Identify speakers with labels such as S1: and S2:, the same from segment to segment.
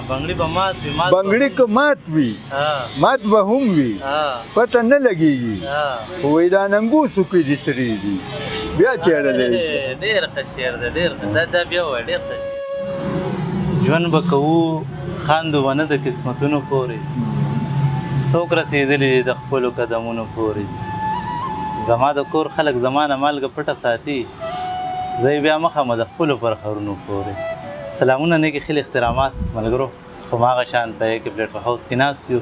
S1: بنگړي به مات وي
S2: بنگړي که مات وي مات به هم وي پته نه لګېږي خو وایي دا ننګوسو کې دي سرې دي بیا چېړلی
S1: ډېر ښه شعر دی ډېر ښه دا بیا ووایه ډېر ښه ژوند به کوو خاندو به نه د قسمتونو پورې څوک رسېدلي دي د خپلو قدمونو پورې زما د کور خلک زما نه مالګه پټه ساتي زه یې بیا مخامه د خپلو پرخرونو پورې سلامونه نیکې خیل احترامات ملګرو خو هماغه شان په کې پلیټ هاوس کې ناست یو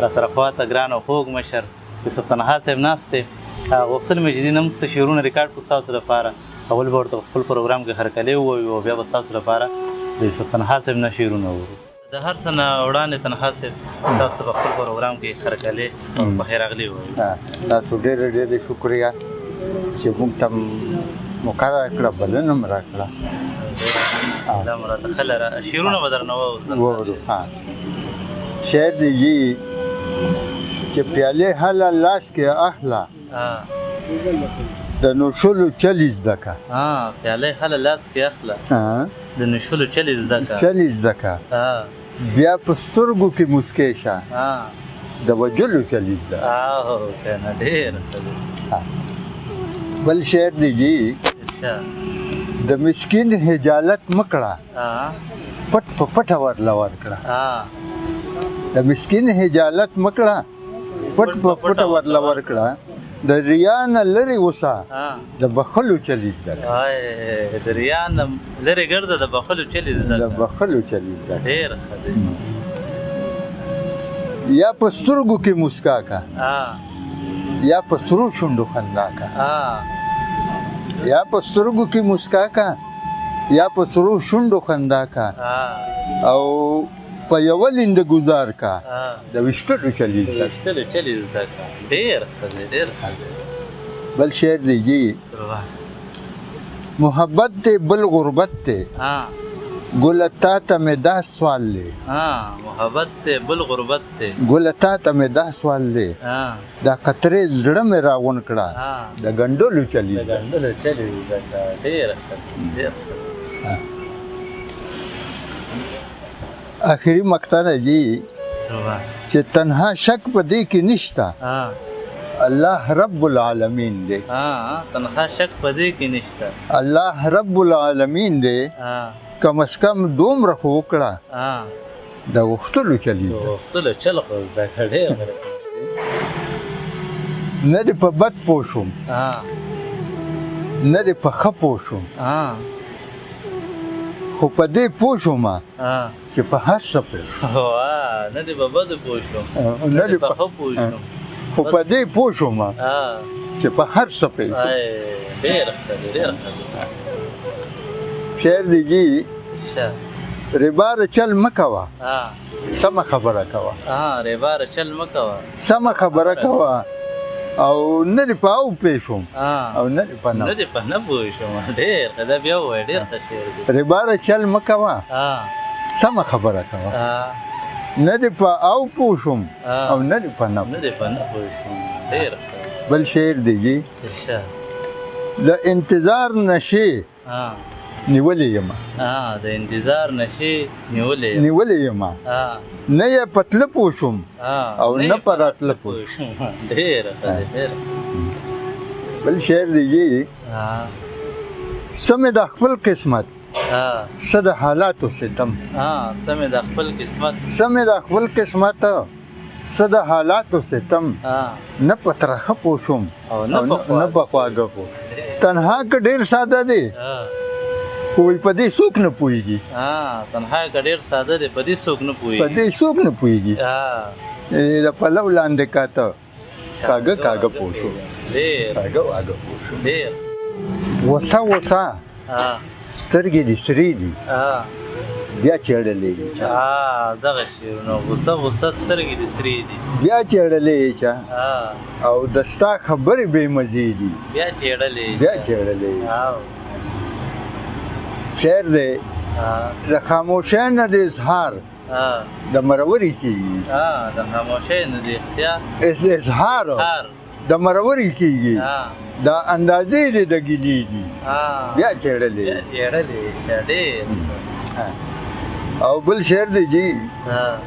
S1: راسره خواته ګران او خوږ مشر یوسف تنها صاحب ناست دی غوښتل مې چې دې نن څه شعرونه ریکارډ کړو ستاسو لپاره اول به ورته خپل پروګرام کې هرکلی ووایو او بیا به ستاسو لپاره د یوسف تنها صاحب نه شعرونه وورو د هر څه نه وړاندې تنها صاحب تاسو په خپل پروګرام کې هرکلی بخیر راغلي ووایو
S2: تاسو ډېرې ډېرې شکریه چې موږ ته موقع راکړه بلنه م راکړه
S1: دا مراته ښه لره شعرونه به درنه
S2: وورو شعر دی جی چې پیالې هله لاس کې اخله د نوشلو چلی زده که
S1: پیالې هله لاس کې اخله د نوشلو چلی زده که
S2: چلی زده که بیا په سترګو کې مسکۍ شه د وجلو چلی زده
S1: کنه ډېر
S2: بل شعر دی جی د مسکین حجالت مکړه پټ په پټه ورله ورکړه د مسکین حجالت مکړه پټ په پټه ورله ورکړه د ریا نه لرې اوسه د بخلو چلی زده
S1: د ریا نه لرې ګرځه د بخلو چلی زده
S2: د بخلو چلی زده
S1: ډېر ښه دی
S2: یا په سترګو کې مسکا که یا په سرو شونډو خندا که یا په سترګو کې مسکا که یا په سرو شونډو خندا که او په یوه لنده ګزار که د ویشتلو چلی زده
S1: ډېر ښه دی ډېر ښه دی
S2: بل شعر دی جی محبت دی بل غربت دی ګله تا ته مې دا سوال دی
S1: محبت دی بل غربت دی
S2: ګله تا ته مې دا سوال دی دا قطرې زړه مې راغونډ کړه د ګنډلو چلی
S1: ډېر
S2: آخري مقطع ده جی چې تنها شک په دې کې نشته الله رب العالمین دی
S1: تنها شک په دې کې نشته
S2: الله رب العالمین دی کم از کم دومره خو وکړه د غوښتلو چلی
S1: غوښتلو چل خو زده کړه ډېر
S2: نه دې په بد پوه شوم نه دې په ښه پوه شوم خو په دې پوه شوم چې په هر څه پوه شوم
S1: نه دې په بد پوه شوم
S2: نه دې په ښه پوه شوم خو په دې پوه شوم چې په هر څه پوه شوم
S1: ډېر ښه دی ډېر ښه دی
S2: شعر دی جی ربار چل مه کوه سمه خبره کوه
S1: ربار چل مه کوه
S2: سمه خبره کوه او نه دې په او پوه شوم او نه دې په
S1: نه دې په نه پوه شوم ډېر ښه دا بیا ووایه ډېر ښه شعر دی
S2: ربار چل مه کوه سمه خبره کوه نه دې په او پوه شوم او نه دې په نه
S1: پوه شوم ډېر
S2: بل شعر دی جی د انتظار نشې نیولې یم
S1: د انتظار نشې
S2: نیولې یم نه یې په تله پوه شوم او نه په راتله پوه شوم
S1: ډېر ښه دی ډېر
S2: بل شعر دی جی څه مې د خپل قسمت څه د حالاتو ستم
S1: څه مې د خپل قسمت
S2: څه مې د خپل قسمت څه د حالاتو ستم نه په ترخه پوه شوم او نه په خواږه پوه تنها که ډېر ساده دی خو په دې څوک نه پوهېږي
S1: تنها که ډېر ساده دی په دې څوک نه پوهېږي
S2: په دې څوک نه پوهېږي د پلو لاندې کاته کاږه کاږه پوه شو کاږه واږه پوه شو وسه وسه سترګې دې سرې دي بیا چېړلې
S1: دغه شعرونه غوسه غوسه سترګې دې سرې دي
S2: بیا چېړلې چا او د ستا خبرې بې مزې دي
S1: بیا چېړلې
S2: شعر دی د خاموشۍ نه د اظهار د مرورې کېږي
S1: د خاموشۍ نه د
S2: اظهار د مرورې کېږي د اندازې دې د ګیلې دي بیا چېړلې او بل شعر دی جی
S1: ها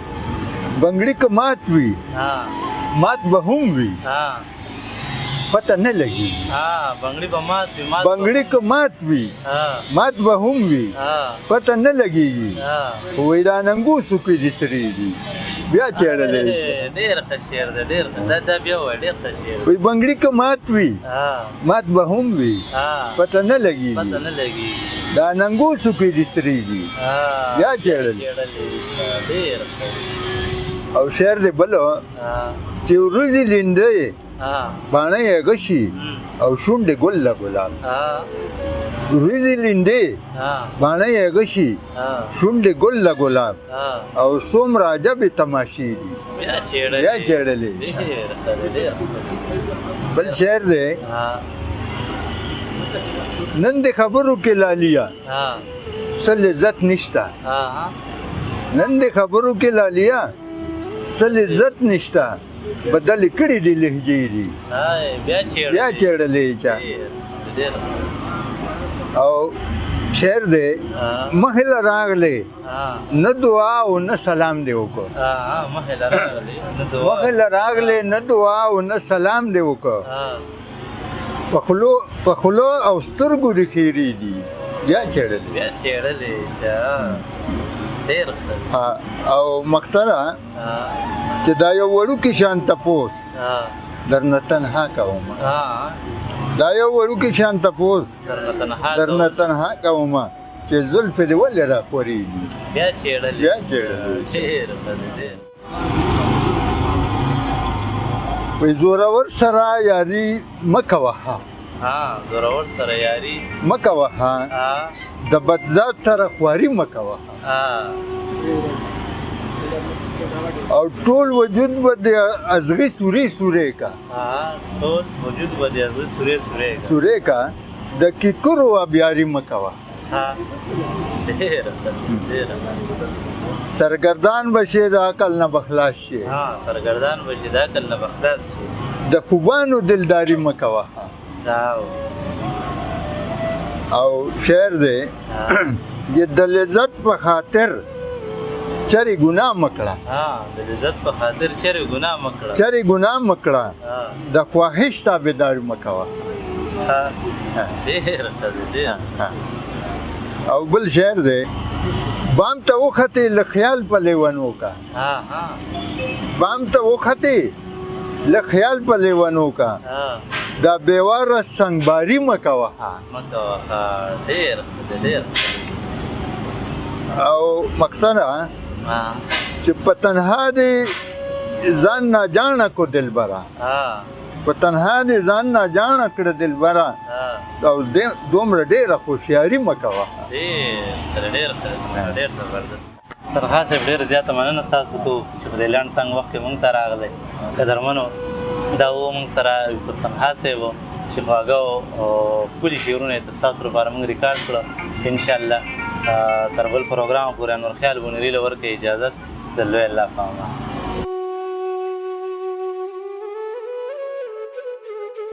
S2: بنگړي که مات وي
S1: ها
S2: مات به هم وي
S1: ها
S2: پته نه لګي
S1: ها بنگړي به مات وي
S2: بنگړي که مات وي
S1: ها
S2: مات به هم وي
S1: ها
S2: پته نه لګيږي
S1: ها
S2: وای دا ننګوسو کې دي سری دي بیا چېړلې
S1: ډېر ښه شعر دی ډېر ښه دا بیا وایه ډېر ښه شعر
S2: وای بنگړي که مات وي
S1: ها
S2: مات به هم وي
S1: ها
S2: پته نه
S1: پته
S2: لګيږي
S1: نه لګېږي
S2: دا ننګوسو کې دي سری دي
S1: ها
S2: بیا چېړلې
S1: ډېر ښه
S2: او شعر دی بلو
S1: ها
S2: چې ورځې لینډۍ
S1: ها
S2: باڼه یې غشي او شونډې ګل له ګلاب
S1: ها
S2: ورځې لینډۍ
S1: ها
S2: باڼه یې غشي
S1: ها
S2: شونډې ګل له ګلاب
S1: ها
S2: او څومره عجبې تماشې دي
S1: بیا چېړلې
S2: بیا چېړلې
S1: ډېر ښه دی ډېر ښه
S2: بل شعر دی
S1: ها
S2: نن د خبرو کې لالیا
S1: ها
S2: څه لذت نشته
S1: ها
S2: نن د خبرو کې لالیا څه لذت نشته بدل کړي دي لهجې دي
S1: بیا
S2: چېړلې چا او شعر دی مخې له راغلی نه دعا او نه سلام دی وکړو مخې له راغلی نه دعا او نه سلام دی وکړو په خولو او سترګو رخیرې دي بیا چېړلې او مقتله چې دا یو وړوکی شان تپوس درنه تنها کومه دا یو وړوکی شان تپوس درنه تنها کومه چې زلفې دې ولې راخورېږي
S1: بیا چېړلې
S2: وایي زورور سره یاري مه کوه
S1: زورور سره یاري
S2: مه کوه د بدذات سره خواري مه کوه او ټول وجود به د ازغي سورې کا
S1: ټول وجود به د ازغي
S2: سورې کا د کیکرو ابیاري مه کوه سرګردان بشي د عقل نه بخلاص شي
S1: سرګردان بشي د عقل نه بخلاص شي
S2: د خوبانو دلداري مه کوه او شعر دی یہ د لذت په خاطر چری ګناه مکړه
S1: د لذت په خاطر چری ګناه
S2: مکړه د خواهش تابعداري مکوه او بل شعر دی بام ته وختې له خیال په لیونو کا بام ته وختې له خیال په لیونو کا دا بیواره سنگباری مکوه او مقتنه چې په تنها دې ځان نه جاڼه کو دلبره په تنها دې ځان نه جاڼه کړه دلبره او دومره ډېره هوښیاري مه کوه
S1: تنها صاحب ډېره زیاته مننه ستاسو کو چې په دې لنډ تنګ وخت کې موږ ته راغلی قدرمنو دا و موږ سره یوسف تنها صاحب و چې خواږه او ښکلي شعرونه یې ستاسو لپاره موږ ریکارډ کړه انشاءالله تر بل پروګرام پورې انور خیال بونیري له ورکړئ اجازت د لوی الله په امان